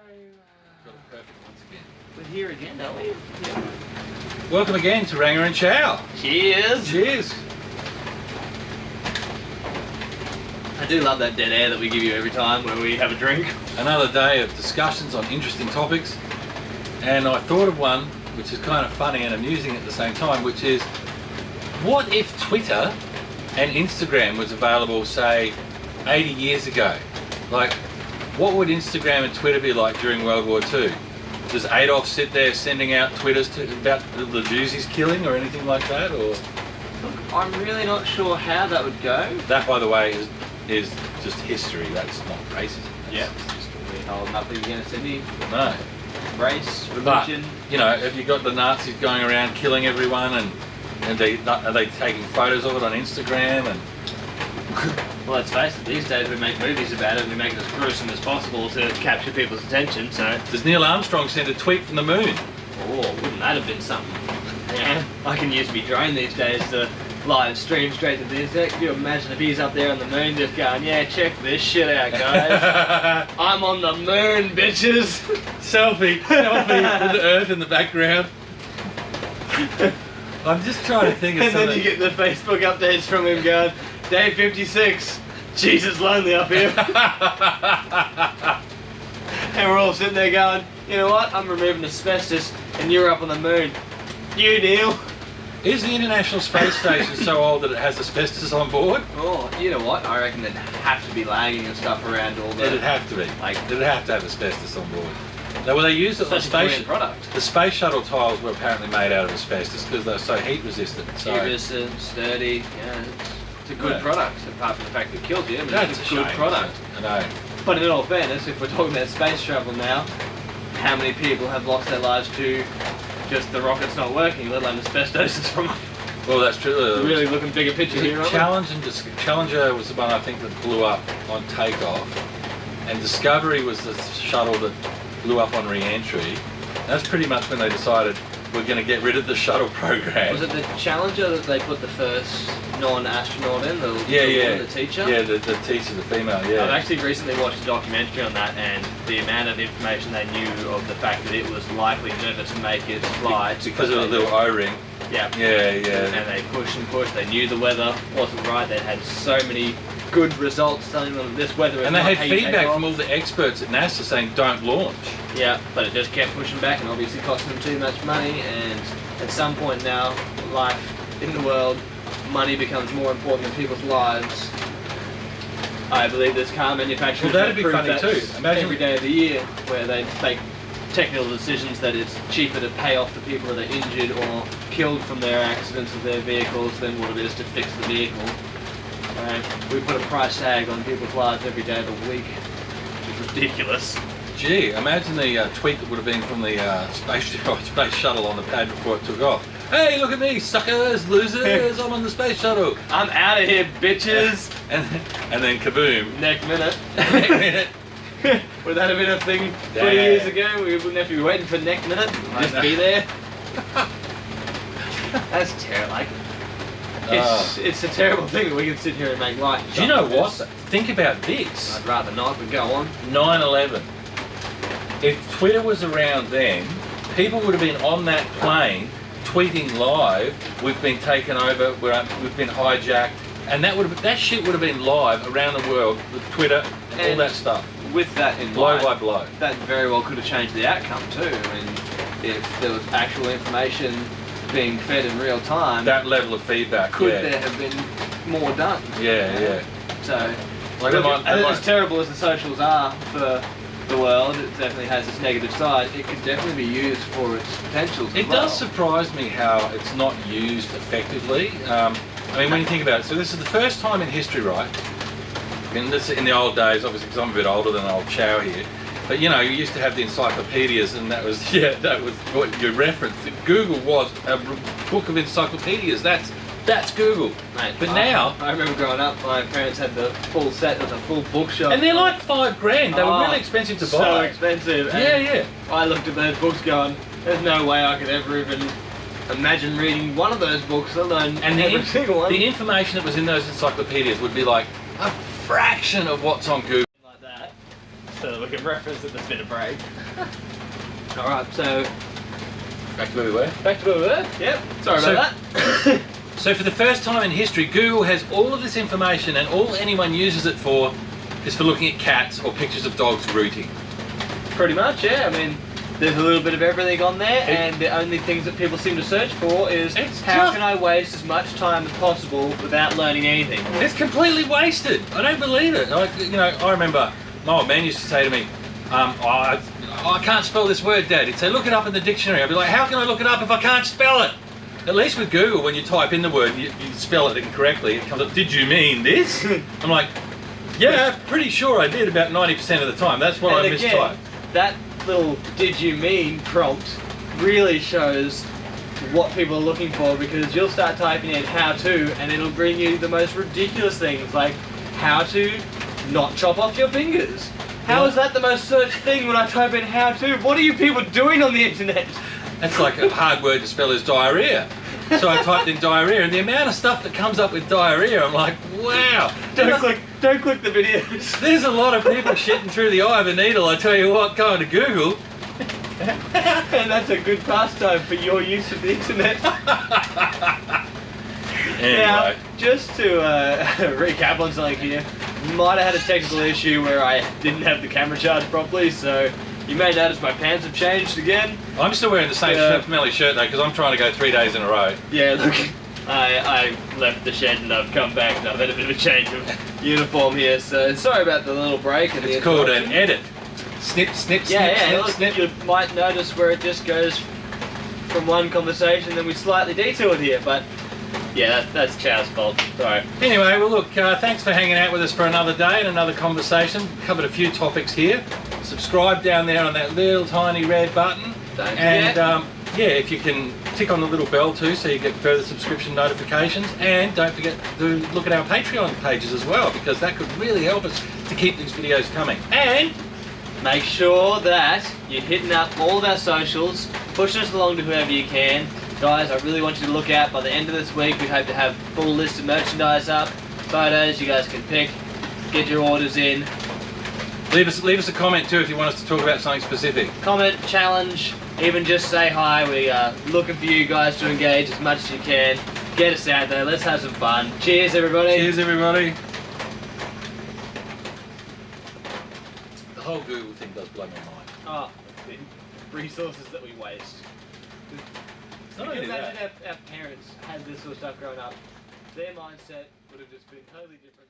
Got it perfect once again. We're here again, aren't we? Yeah. Welcome again to Ranga and Chow. Cheers! Cheers! I do love that dead air that we give you every time when we have a drink. Another day of discussions on interesting topics, and I thought of one which is kind of funny and amusing at the same time, which is, what if Twitter and Instagram was available, say, 80 years ago? Like, what would Instagram and Twitter be like during World War II? Does Adolf sit there sending out Twitters about the Jews he's killing or anything like that? Or Look, I'm really not sure how that would go. that, by the way, is just history. That's not racism. Yeah. We hold nothing against any No. race, But, religion. you know, have you got the Nazis going around killing everyone, and are they taking photos of it on Instagram? And Well, let's face it, these days we make movies about it and we make it as gruesome as possible to capture people's attention, so... does Neil Armstrong send a tweet from the moon? Oh, wouldn't that have been something? Yeah, I can use my drone these days to live stream straight to the internet. Can you imagine if he's up there on the moon just going, yeah, check this shit out, guys. I'm on the moon, bitches. Selfie with the Earth in the background. I'm just trying to think of And something. then you get the Facebook updates from him going, day 56, Jesus lonely up here. And we're all sitting there going, you know what, I'm removing asbestos and you're up on the moon. You, Neil. Is the International Space Station so old that it has asbestos on board? Oh, you know what, I reckon there'd have to be lagging and stuff around all the... It'd have to be. Like, it'd have to have asbestos on board. Now, well, they used it on the such a brilliant space. product. The space shuttle tiles were apparently made out of asbestos because they're so heat resistant. So Heat resistant, sturdy, yeah, it's a good Yeah. product, apart from the fact that it kills you. I mean, that's it's a a good shame, product. I know. But in all fairness, if we're talking about space travel now, how many people have lost their lives to just the rockets not working, let alone asbestosis from it? Well, that's true. Really looking bigger picture here, aren't we? Challenger was the one I think that blew up on takeoff, and Discovery was the shuttle that blew up on re-entry. That's pretty much when they decided we're going to get rid of the shuttle program. Was it the Challenger that they put the first non-astronaut in? The teacher? Yeah, the teacher, the female, yeah. I've actually recently watched a documentary on that, and the amount of information they knew of the fact that it was likely never to make its flight. Because of a little O-ring. Yeah. Yeah. And they pushed and pushed. They knew the weather wasn't right. They had so many good results telling them this weather is And they not had how you take feedback off. from all the experts at NASA saying don't launch. Yeah, but it just kept pushing back and obviously cost them too much money, and at some point now, life in the world, money becomes more important than people's lives. I believe there's car manufacturers Well, that'd be that prove funny that too. Imagine every day of the year where they make technical decisions that it's cheaper to pay off the people that are injured or killed from their accidents of their vehicles than what it is to fix the vehicle. We put a price tag on people's lives every day of the week, which is ridiculous. Gee, imagine the tweet that would have been from the space shuttle on the pad before it took off. Hey, look at me, suckers, losers, I'm on the space shuttle. I'm out of here, bitches! And then kaboom. Next minute. Next minute. Would that have been a thing 20 years ago? We wouldn't have to be waiting for next minute. Just be there. That's terrible. Like, it's a terrible thing that we can sit here and make light. Do you know what? Think about this. I'd rather not, but go on. 9/11. If Twitter was around then, people would have been on that plane tweeting live, we've been taken over, we've been hijacked, and that shit would have been live around the world with Twitter and all that stuff. With that in Blow mind, by blow. that very well could have changed the outcome too. I mean, if there was actual information being fed in real time, That level of feedback, could yeah. there have been more done? Yeah. So, Like look, they might- as terrible as the socials are for the world, it definitely has its negative side. It could definitely be used for its potentials. It does surprise me how it's not used effectively. I mean, when you think about it, so this is the first time in history, right? In the old days, obviously, because I'm a bit older than old Chow here, but you know, you used to have the encyclopedias, and that was what you referenced. Google was a book of encyclopedias. That's Google. Mate, but now, I remember growing up, my parents had the full set. It was a full bookshelf. and they're like $5,000. They were really expensive to buy. So expensive. And Yeah. I looked at those books going, there's no way I could ever even imagine reading one of those books, let alone And every single one. the information that was in those encyclopedias would be like a fraction of what's on Google. Like that. so that we can reference that there's been a break. Alright, so Back to where we were. back to where we were. Yep. Sorry about that. So for the first time in history, Google has all of this information, and all anyone uses it for is for looking at cats or pictures of dogs rooting. Pretty much, yeah. I mean, there's a little bit of everything on there, and the only things that people seem to search for is how can I waste as much time as possible without learning anything. It's completely wasted. I don't believe it. Like, you know, I remember my old man used to say to me, I can't spell this word, Dad. He'd say, look it up in the dictionary. I'd be like, how can I look it up if I can't spell it? At least with Google, when you type in the word, you spell it incorrectly, it comes up, did you mean this? I'm like, yeah, pretty sure I did about 90% of the time. That's what I mistyped. That little did you mean prompt really shows what people are looking for, because you'll start typing in how to and it'll bring you the most ridiculous things, like how to not chop off your fingers. How is that the most searched thing when I type in how to? What are you people doing on the internet? That's like a hard word to spell is diarrhea. So I typed in diarrhea, and the amount of stuff that comes up with diarrhea, I'm like, wow. Don't click the videos. There's a lot of people shitting through the eye of a needle, I tell you what, going to Google. And that's a good pastime for your use of the internet. Anyway. Now, just to recap on something here, might have had a technical issue where I didn't have the camera charged properly, so you may notice my pants have changed again. I'm still wearing the same smelly shirt though, because I'm trying to go 3 days in a row. Yeah, look, I left the shed and I've come back and I've had a bit of a change of uniform here, so sorry about the little break. And it's called an edit. Snip, snip, snip, snip, look, snip. You might notice where it just goes from one conversation, then we slightly detour it here, but yeah, that's Chow's fault. Sorry. Anyway, well look, thanks for hanging out with us for another day and another conversation. Covered a few topics here. Subscribe down there on that little tiny red button. Don't and forget. yeah, if you can tick on the little bell too, so you get further subscription notifications. And don't forget to look at our Patreon pages as well, because that could really help us to keep these videos coming. And make sure that you're hitting up all of our socials, pushing us along to whoever you can. Guys, I really want you to look out by the end of this week. We hope to have a full list of merchandise up, photos you guys can pick, get your orders in. leave us a comment too if you want us to talk about something specific. Comment, challenge, even just say hi. We are looking for you guys to engage as much as you can. Get us out there, let's have some fun. Cheers everybody. Cheers everybody. The whole Google thing does blow my mind. Oh, the resources that we waste. Not only Imagine that. our parents had this sort of stuff growing up. Their mindset would have just been totally different.